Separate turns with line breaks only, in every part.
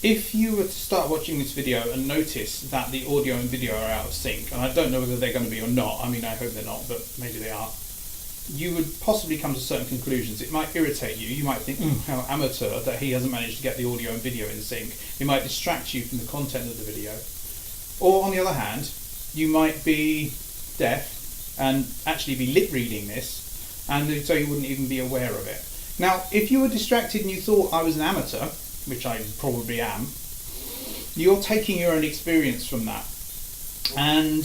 if you were to start watching this video and notice that the audio and video are out of sync, and I don't know whether they're going to be or not, I mean I hope they're not, but maybe they are, you would possibly come to certain conclusions. It might irritate you. You might think, how amateur that he hasn't managed to get the audio and video in sync. It might distract you from the content of the video. Or on the other hand, you might be deaf and actually be lip reading this, and so you wouldn't even be aware of it. Now, if you were distracted and you thought I was an amateur, which I probably am, you're taking your own experience from that. And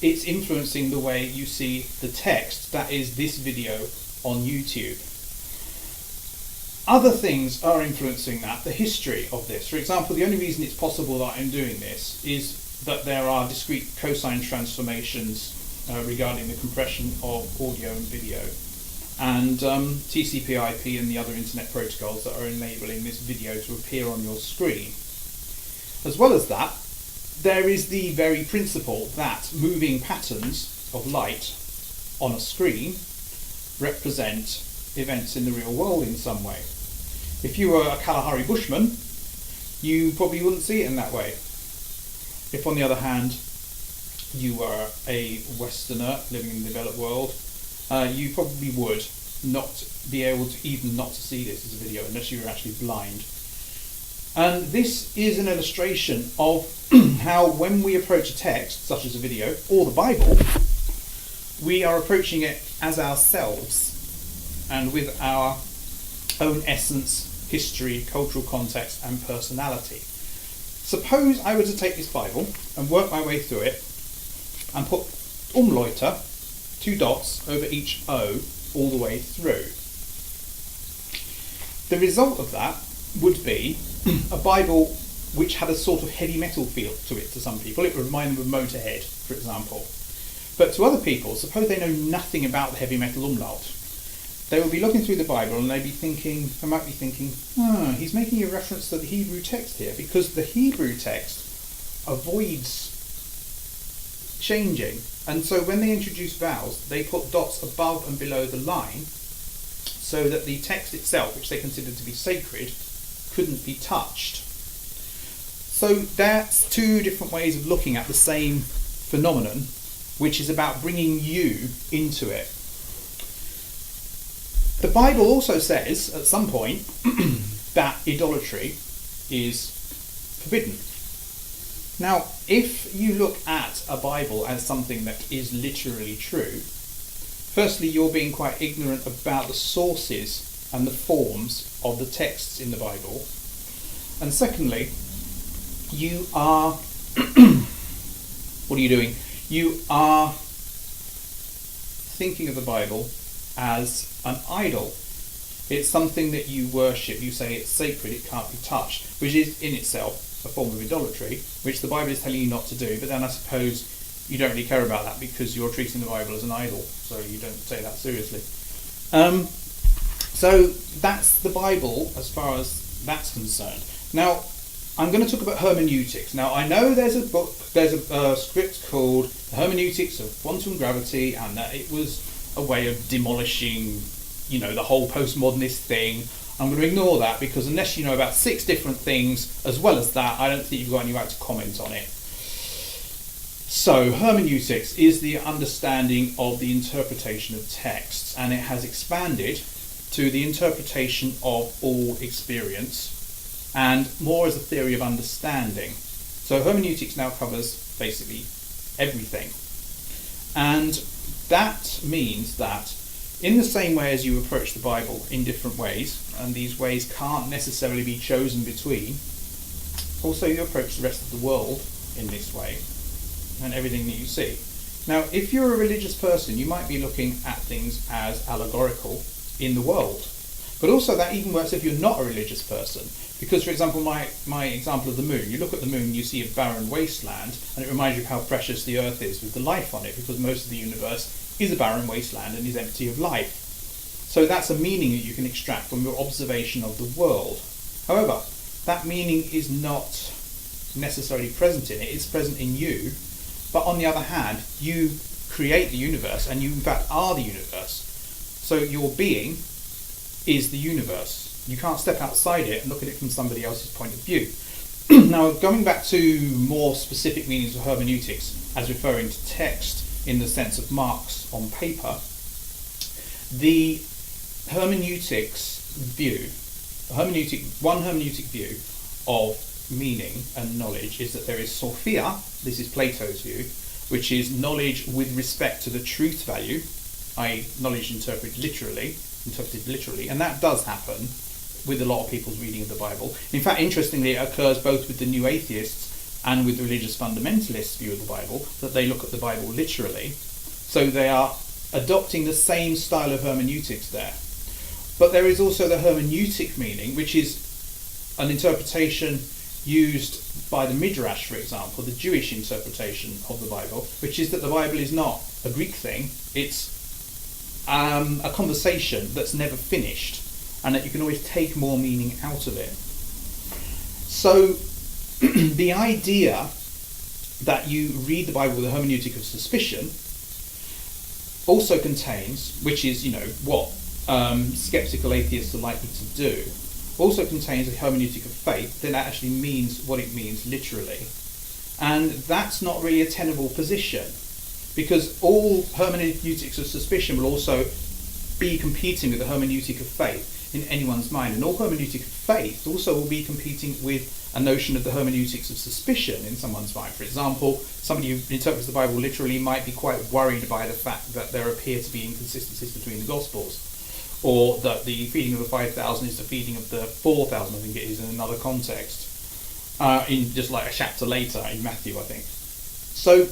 it's influencing the way you see the text, that is this video on YouTube. Other things are influencing that, the history of this. For example, the only reason it's possible that I'm doing this is that there are discrete cosine transformations regarding the compression of audio and video, and TCP/IP and the other internet protocols that are enabling this video to appear on your screen. As well as that, there is the very principle that moving patterns of light on a screen represent events in the real world in some way. If you were a Kalahari Bushman, you probably wouldn't see it in that way. If on the other hand you were a Westerner living in the developed world, you probably would not be able to even not to see this as a video unless you were actually blind. And this is an illustration of how when we approach a text, such as a video, or the Bible, we are approaching it as ourselves and with our own essence, history, cultural context and personality. Suppose I were to take this Bible and work my way through it and put Umlaute, 2 dots over each O, all the way through. The result of that would be a Bible which had a sort of heavy metal feel to it to some people. It would remind them of Motorhead, for example. But to other people, suppose they know nothing about the heavy metal umlaut, they will be looking through the Bible and they might be thinking, he's making a reference to the Hebrew text here, because the Hebrew text avoids changing. And so when they introduce vowels, they put dots above and below the line so that the text itself, which they considered to be sacred, couldn't be touched. So that's 2 different ways of looking at the same phenomenon, which is about bringing you into it. The Bible also says at some point that idolatry is forbidden. Now, if you look at a Bible as something that is literally true, firstly, you're being quite ignorant about the sources and the forms of the texts in the Bible. And secondly, you are what are you doing? You are thinking of the Bible as an idol. It's something that you worship. You say it's sacred, it can't be touched, which is in itself a form of idolatry, which the Bible is telling you not to do. But then I suppose you don't really care about that because you're treating the Bible as an idol, so you don't take that seriously. So that's the Bible as far as that's concerned. Now, I'm going to talk about hermeneutics. Now, I know there's a script called The Hermeneutics of Quantum Gravity, and that it was a way of demolishing, the whole postmodernist thing. I'm going to ignore that because unless you know about 6 different things as well as that, I don't think you've got any right to comment on it. So, hermeneutics is the understanding of the interpretation of texts, and it has expanded to the interpretation of all experience, and more as a theory of understanding. So hermeneutics now covers basically everything. And that means that in the same way as you approach the Bible in different ways, and these ways can't necessarily be chosen between, also you approach the rest of the world in this way, and everything that you see. Now, if you're a religious person, you might be looking at things as allegorical in the world. But also that even works if you're not a religious person. Because, for example, my example of the moon, you look at the moon, you see a barren wasteland, and it reminds you of how precious the Earth is with the life on it, because most of the universe is a barren wasteland and is empty of life. So that's a meaning that you can extract from your observation of the world. However, that meaning is not necessarily present in it, it's present in you, but on the other hand, you create the universe, and you in fact are the universe. So your being is the universe. You can't step outside it and look at it from somebody else's point of view. Now, going back to more specific meanings of hermeneutics as referring to text in the sense of marks on paper, the hermeneutics view, one hermeneutic view of meaning and knowledge is that there is Sophia, this is Plato's view, which is knowledge with respect to the truth value, i.e. knowledge interpreted literally, and that does happen with a lot of people's reading of the Bible. In fact, interestingly, it occurs both with the new atheists and with the religious fundamentalists' view of the Bible, that they look at the Bible literally. So they are adopting the same style of hermeneutics there. But there is also the hermeneutic meaning, which is an interpretation used by the Midrash, for example, the Jewish interpretation of the Bible, which is that the Bible is not a Greek thing, it's a conversation that's never finished, and that you can always take more meaning out of it. So the idea that you read the Bible with a hermeneutic of suspicion also contains, which is, what skeptical atheists are likely to do, also contains a hermeneutic of faith that actually means what it means literally. And that's not really a tenable position, because all hermeneutics of suspicion will also be competing with the hermeneutic of faith in anyone's mind, and all hermeneutic of faith also will be competing with a notion of the hermeneutics of suspicion in someone's mind. For example, somebody who interprets the Bible literally might be quite worried by the fact that there appear to be inconsistencies between the Gospels, or that the feeding of the 5,000 is the feeding of the 4,000, I think it is, in another context, in just like a chapter later in Matthew, I think. So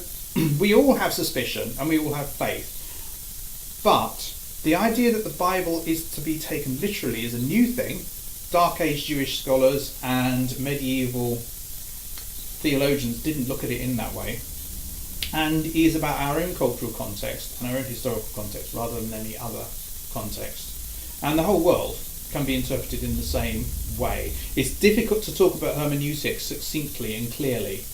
we all have suspicion and we all have faith, but the idea that the Bible is to be taken literally is a new thing. Dark Age Jewish scholars and medieval theologians didn't look at it in that way, and is about our own cultural context and our own historical context rather than any other context. And the whole world can be interpreted in the same way. It's difficult to talk about hermeneutics succinctly and clearly,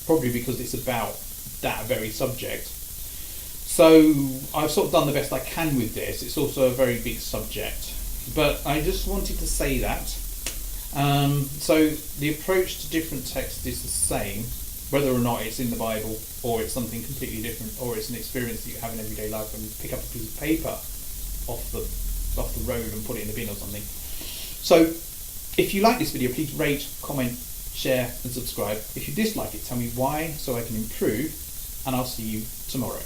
probably because it's about that very subject. So I've sort of done the best I can with this. It's also a very big subject, but I just wanted to say that. So the approach to different texts is the same, whether or not it's in the Bible, or it's something completely different, or it's an experience that you have in everyday life and pick up a piece of paper off the road and put it in a bin or something. So if you like this video, please rate, comment, share and subscribe. If you dislike it, tell me why so I can improve, and I'll see you tomorrow.